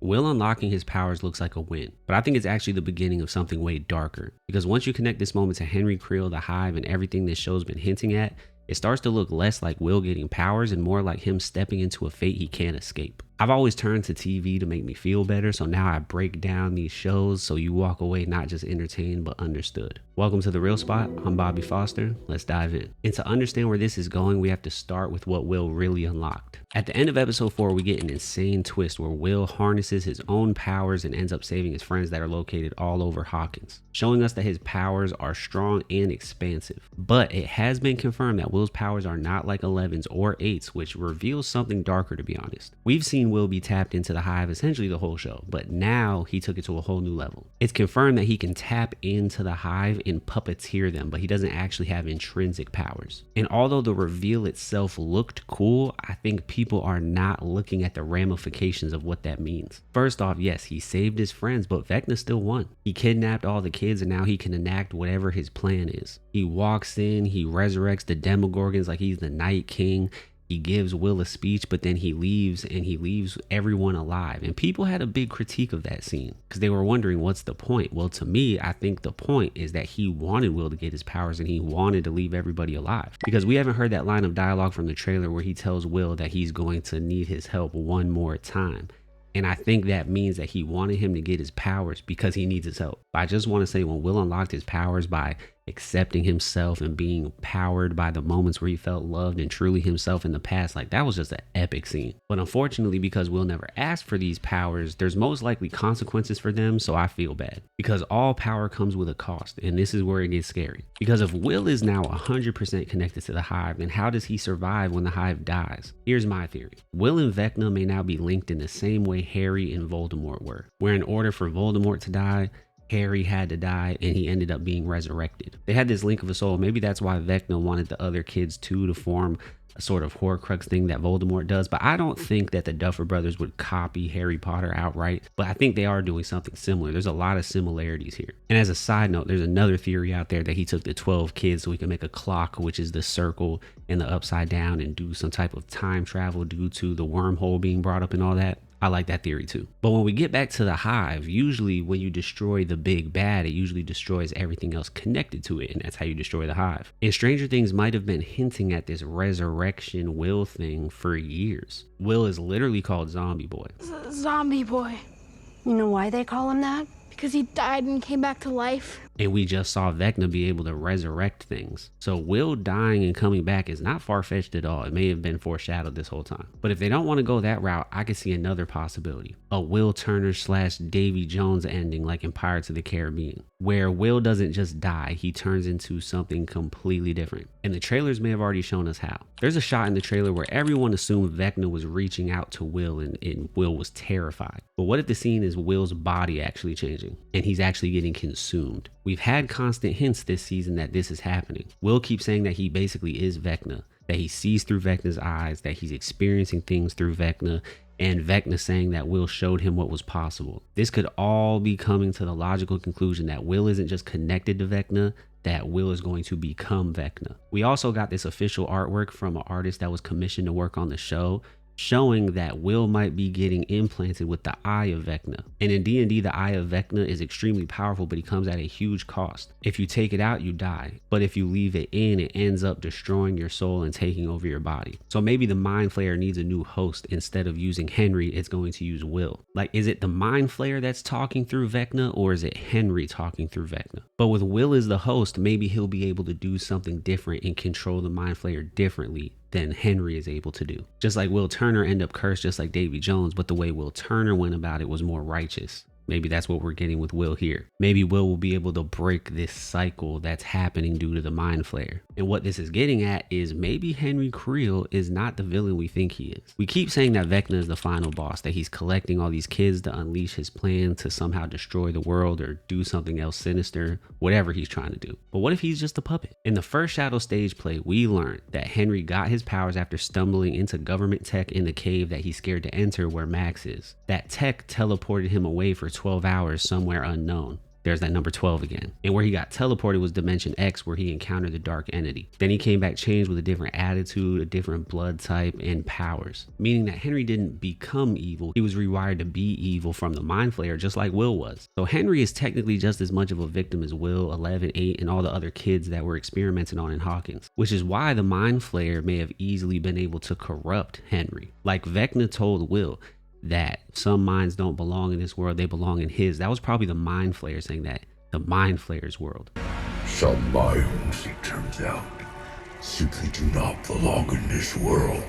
Will unlocking his powers looks like a win, but I think it's actually the beginning of something way darker. Because once you connect this moment to Henry Creel, the Hive, and everything this show's been hinting at, it starts to look less like Will getting powers and more like him stepping into a fate he can't escape. I've always turned to TV to make me feel better, so now I break down these shows so you walk away not just entertained but understood. Welcome to The Real Spot. I'm Bobby Foster. Let's dive in. And to understand where this is going, we have to start with what Will really unlocked. At the end of episode 4, we get an insane twist where Will harnesses his own powers and ends up saving his friends that are located all over Hawkins, showing us that his powers are strong and expansive. But it has been confirmed that Will's powers are not like 11's or 8's, which reveals something darker, to be honest. We've seen Will be tapped into the Hive essentially the whole show, but now he took it to a whole new level. It's confirmed that he can tap into the Hive and puppeteer them, but he doesn't actually have intrinsic powers. And although the reveal itself looked cool, I think people are not looking at the ramifications of what that means. First off, yes, he saved his friends, but Vecna still won. He kidnapped all the kids and now he can enact whatever his plan is. He walks in, he resurrects the Demogorgons like he's the Night King. He gives Will a speech, but then he leaves and he leaves everyone alive. And people had a big critique of that scene because they were wondering, what's the point? Well, to me, I think the point is that he wanted Will to get his powers and he wanted to leave everybody alive, because we haven't heard that line of dialogue from the trailer where he tells Will that he's going to need his help one more time. And I think that means that he wanted him to get his powers because he needs his help. But I just want to say, when Will unlocked his powers by accepting himself and being powered by the moments where he felt loved and truly himself in the past, like, that was just an epic scene. But unfortunately, because Will never asked for these powers, there's most likely consequences for them, so I feel bad. Because all power comes with a cost, and this is where it gets scary. Because if Will is now 100% connected to the Hive, then how does he survive when the Hive dies? Here's my theory. Will and Vecna may now be linked in the same way Harry and Voldemort were, where in order for Voldemort to die, Harry had to die and he ended up being resurrected. They had this link of a soul. Maybe that's why Vecna wanted the other kids too, to form a sort of Horcrux thing that Voldemort does. But I don't think that the Duffer Brothers would copy Harry Potter outright, but I think they are doing something similar. There's a lot of similarities here. And as a side note, there's another theory out there that he took the 12 kids so he can make a clock, which is the circle and the upside down, and do some type of time travel due to the wormhole being brought up and all that. I like that theory too. But when we get back to the Hive, usually when you destroy the big bad, it usually destroys everything else connected to it, and that's how you destroy the Hive. And Stranger Things might have been hinting at this resurrection Will thing for years. Will is literally called Zombie Boy. Zombie Boy. You know why they call him that? Because he died and came back to life. And we just saw Vecna be able to resurrect things. So Will dying and coming back is not far-fetched at all. It may have been foreshadowed this whole time. But if they don't want to go that route, I could see another possibility. A Will Turner / Davy Jones ending like in Pirates of the Caribbean, where Will doesn't just die, he turns into something completely different. And the trailers may have already shown us how. There's a shot in the trailer where everyone assumed Vecna was reaching out to Will and Will was terrified. But what if the scene is Will's body actually changing and he's actually getting consumed? We've had constant hints this season that this is happening. Will keeps saying that he basically is Vecna, that he sees through Vecna's eyes, that he's experiencing things through Vecna, and Vecna saying that Will showed him what was possible. This could all be coming to the logical conclusion that Will isn't just connected to Vecna, that Will is going to become Vecna. We also got this official artwork from an artist that was commissioned to work on the show, showing that Will might be getting implanted with the Eye of Vecna. And in D&D, the Eye of Vecna is extremely powerful, but it comes at a huge cost. If you take it out, you die. But if you leave it in, it ends up destroying your soul and taking over your body. So maybe the Mind Flayer needs a new host. Instead of using Henry, it's going to use Will. Like, is it the Mind Flayer that's talking through Vecna, or is it Henry talking through Vecna? But with Will as the host, maybe he'll be able to do something different and control the Mind Flayer differently than Henry is able to do. Just like Will Turner ended up cursed just like Davy Jones, but the way Will Turner went about it was more righteous. Maybe that's what we're getting with Will here. Maybe Will will be able to break this cycle that's happening due to the Mind Flayer. And what this is getting at is maybe Henry Creel is not the villain we think he is. We keep saying that Vecna is the final boss, that he's collecting all these kids to unleash his plan to somehow destroy the world or do something else sinister, whatever he's trying to do. But what if he's just a puppet? In the first Shadow stage play, we learned that Henry got his powers after stumbling into government tech in the cave that he's scared to enter, where Max is. That tech teleported him away for 12 hours somewhere unknown. there's that number 12 again. And where he got teleported was Dimension X, where he encountered the dark entity. Then he came back changed with a different attitude, a different blood type, and powers. Meaning that Henry didn't become evil, he was rewired to be evil from the Mind Flayer, just like Will was. So Henry is technically just as much of a victim as Will, 11, 8, and all the other kids that were experimenting on in Hawkins. Which is why the Mind Flayer may have easily been able to corrupt Henry. Like Vecna told Will that some minds don't belong in this world, they belong in his. That was probably the Mind Flayer saying that. The Mind Flayer's world. Some minds, it turns out, simply do not belong in this world.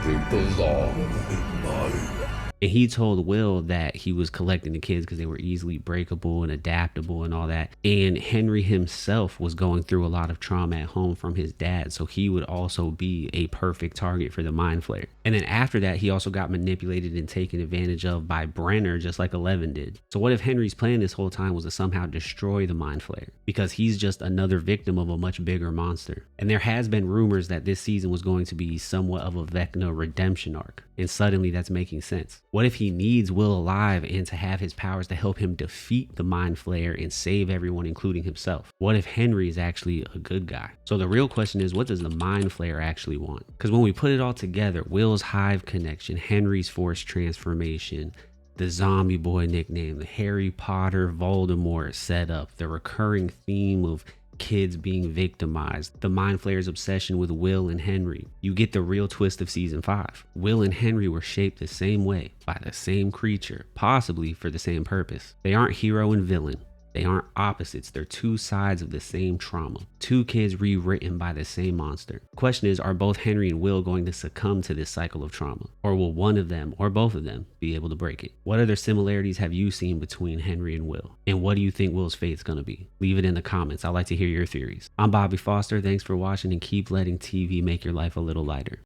They belong in mine. And he told Will that he was collecting the kids because they were easily breakable and adaptable and all that. And Henry himself was going through a lot of trauma at home from his dad. So he would also be a perfect target for the Mind Flayer. And then after that, he also got manipulated and taken advantage of by Brenner, just like 11 did. So what if Henry's plan this whole time was to somehow destroy the Mind Flayer? Because he's just another victim of a much bigger monster. And there has been rumors that this season was going to be somewhat of a Vecna redemption arc. And suddenly that's making sense. What if he needs Will alive and to have his powers to help him defeat the Mind Flayer and save everyone, including himself? What if Henry is actually a good guy? So the real question is, what does the Mind Flayer actually want? Because when we put it all together, Will's hive connection, Henry's forced transformation, the zombie boy nickname, the Harry Potter Voldemort setup, the recurring theme of kids being victimized, the Mind Flayer's obsession with Will and Henry, you get the real twist of season 5. Will and Henry were shaped the same way by the same creature, possibly for the same purpose. They aren't hero and villain. They aren't opposites. They're two sides of the same trauma. Two kids rewritten by the same monster. Question is, are both Henry and Will going to succumb to this cycle of trauma? Or will one of them or both of them be able to break it? What other similarities have you seen between Henry and Will? And what do you think Will's fate's going to be? Leave it in the comments. I'd like to hear your theories. I'm Bobby Foster. Thanks for watching, and keep letting TV make your life a little lighter.